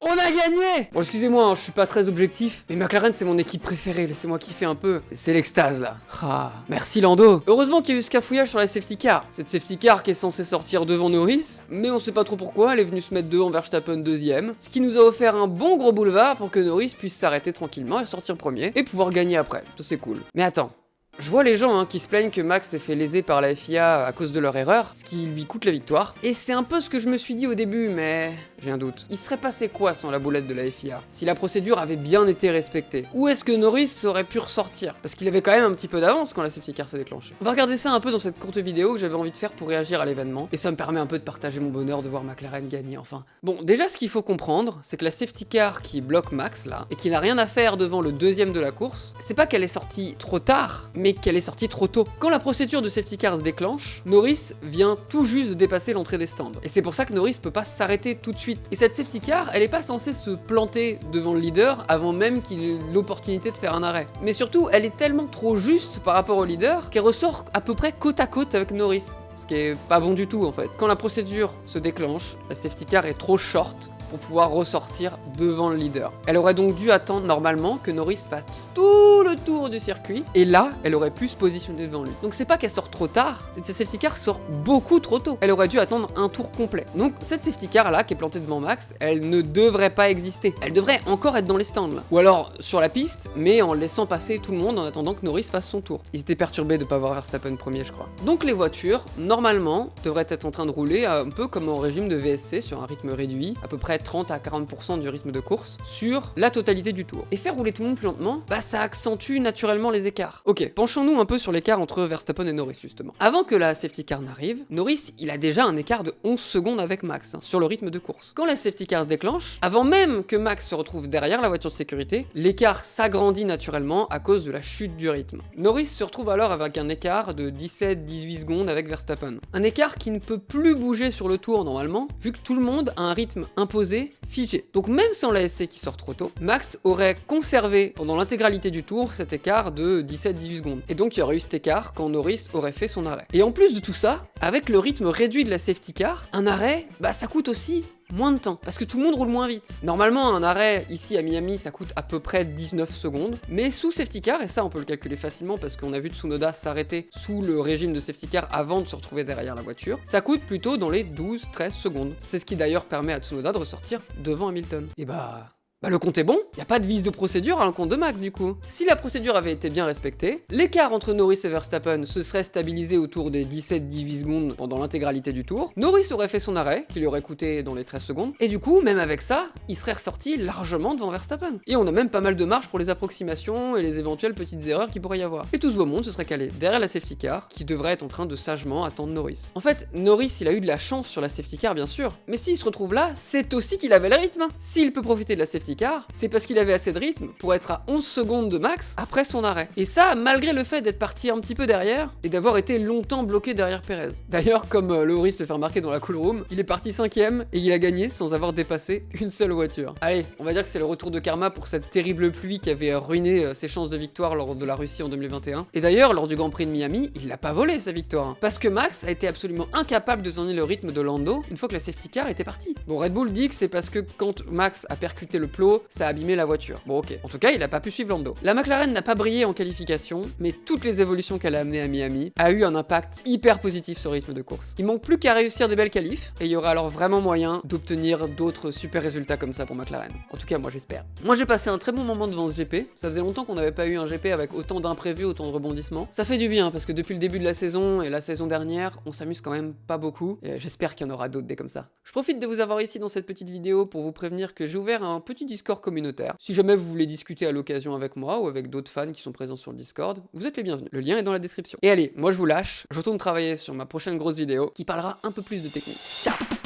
On a gagné! Bon, excusez-moi, hein, je suis pas très objectif, mais McLaren c'est mon équipe préférée, laissez-moi kiffer un peu. C'est l'extase là. Ah, merci Lando. Heureusement qu'il y a eu ce cafouillage sur la safety car. Cette safety car qui est censée sortir devant Norris, mais on sait pas trop pourquoi, elle est venue se mettre devant Verstappen deuxième, ce qui nous a offert un bon gros boulevard pour que Norris puisse s'arrêter tranquillement et sortir premier, et pouvoir gagner après. Ça c'est cool. Mais attends. Je vois les gens qui se plaignent que Max s'est fait léser par la FIA à cause de leur erreur, ce qui lui coûte la victoire. Et c'est un peu ce que je me suis dit au début, mais j'ai un doute. Il serait passé quoi sans la boulette de la FIA, si la procédure avait bien été respectée? Où est-ce que Norris aurait pu ressortir? Parce qu'il avait quand même un petit peu d'avance quand la safety car s'est déclenchée. On va regarder ça un peu dans cette courte vidéo que j'avais envie de faire pour réagir à l'événement, et ça me permet un peu de partager mon bonheur de voir McLaren gagner enfin. Bon, déjà ce qu'il faut comprendre, c'est que la safety car qui bloque Max là, et qui n'a rien à faire devant le deuxième de la course, c'est pas qu'elle est sortie trop tard, mais qu'elle est sortie trop tôt. Quand la procédure de safety car se déclenche, Norris vient tout juste de dépasser l'entrée des stands. Et c'est pour ça que Norris peut pas s'arrêter tout de suite. Et cette safety car, elle est pas censée se planter devant le leader avant même qu'il ait l'opportunité de faire un arrêt. Mais surtout, elle est tellement trop juste par rapport au leader qu'elle ressort à peu près côte à côte avec Norris. Ce qui est pas bon du tout en fait. Quand la procédure se déclenche, la safety car est trop short pour pouvoir ressortir devant le leader. Elle aurait donc dû attendre normalement que Norris fasse tout le tour du circuit, et là, elle aurait pu se positionner devant lui. Donc c'est pas qu'elle sort trop tard, c'est que cette safety car sort beaucoup trop tôt. Elle aurait dû attendre un tour complet. Donc cette safety car là, qui est plantée devant Max, elle ne devrait pas exister. Elle devrait encore être dans les stands là. Ou alors sur la piste, mais en laissant passer tout le monde en attendant que Norris fasse son tour. Ils étaient perturbés de pas voir Verstappen premier, je crois. Donc les voitures, normalement, devraient être en train de rouler un peu comme en régime de VSC sur un rythme réduit, à peu près 30 à 40% du rythme de course sur la totalité du tour. Et faire rouler tout le monde plus lentement, bah ça accentue naturellement les écarts. Ok, penchons-nous un peu sur l'écart entre Verstappen et Norris justement. Avant que la safety car n'arrive, Norris il a déjà un écart de 11 secondes avec Max sur le rythme de course. Quand la safety car se déclenche, avant même que Max se retrouve derrière la voiture de sécurité, l'écart s'agrandit naturellement à cause de la chute du rythme. Norris se retrouve alors avec un écart de 17-18 secondes avec Verstappen. Un écart qui ne peut plus bouger sur le tour normalement, vu que tout le monde a un rythme imposé figé. Donc même sans l'ASC qui sort trop tôt, Max aurait conservé pendant l'intégralité du tour cet écart de 17-18 secondes. Et donc il y aurait eu cet écart quand Norris aurait fait son arrêt. Et en plus de tout ça, avec le rythme réduit de la safety car, un arrêt, bah ça coûte aussi moins de temps, parce que tout le monde roule moins vite. Normalement, un arrêt ici à Miami, ça coûte à peu près 19 secondes, mais sous safety car, et ça on peut le calculer facilement parce qu'on a vu Tsunoda s'arrêter sous le régime de safety car avant de se retrouver derrière la voiture, ça coûte plutôt dans les 12-13 secondes. C'est ce qui d'ailleurs permet à Tsunoda de ressortir devant Hamilton. Et bah le compte est bon, y a pas de vice de procédure à l'encontre de Max du coup. Si la procédure avait été bien respectée, l'écart entre Norris et Verstappen se serait stabilisé autour des 17-18 secondes pendant l'intégralité du tour. Norris aurait fait son arrêt, qui lui aurait coûté dans les 13 secondes, et du coup, même avec ça, il serait ressorti largement devant Verstappen. Et on a même pas mal de marge pour les approximations et les éventuelles petites erreurs qu'il pourrait y avoir. Et tout ce beau monde se serait calé derrière la safety car, qui devrait être en train de sagement attendre Norris. En fait, Norris, il a eu de la chance sur la safety car bien sûr, mais s'il se retrouve là, c'est aussi qu'il avait le rythme. S'il peut profiter de la safety car, c'est parce qu'il avait assez de rythme pour être à 11 secondes de Max après son arrêt. Et ça, malgré le fait d'être parti un petit peu derrière et d'avoir été longtemps bloqué derrière Perez. D'ailleurs, comme Loris le fait remarquer dans la cool room, il est parti 5ème et il a gagné sans avoir dépassé une seule voiture. Allez, on va dire que c'est le retour de karma pour cette terrible pluie qui avait ruiné ses chances de victoire lors de la Russie en 2021. Et d'ailleurs, lors du Grand Prix de Miami, il l'a pas volé sa victoire. Hein, parce que Max a été absolument incapable de tenir le rythme de Lando une fois que la safety car était partie. Bon, Red Bull dit que c'est parce que quand Max a percuté le plot, ça a abîmé la voiture. Bon ok, en tout cas il a pas pu suivre Lando. La McLaren n'a pas brillé en qualification, mais toutes les évolutions qu'elle a amenées à Miami a eu un impact hyper positif sur le rythme de course. Il manque plus qu'à réussir des belles qualifs, et il y aura alors vraiment moyen d'obtenir d'autres super résultats comme ça pour McLaren. En tout cas moi j'espère. Moi j'ai passé un très bon moment devant ce GP, ça faisait longtemps qu'on n'avait pas eu un GP avec autant d'imprévus, autant de rebondissements. Ça fait du bien parce que depuis le début de la saison et la saison dernière, on s'amuse quand même pas beaucoup, et j'espère qu'il y en aura d'autres des comme ça. Je profite de vous avoir ici dans cette petite vidéo pour vous prévenir que j'ai ouvert un petit Discord communautaire. Si jamais vous voulez discuter à l'occasion avec moi ou avec d'autres fans qui sont présents sur le Discord, vous êtes les bienvenus. Le lien est dans la description. Et allez, moi je vous lâche, je retourne travailler sur ma prochaine grosse vidéo qui parlera un peu plus de technique. Ciao!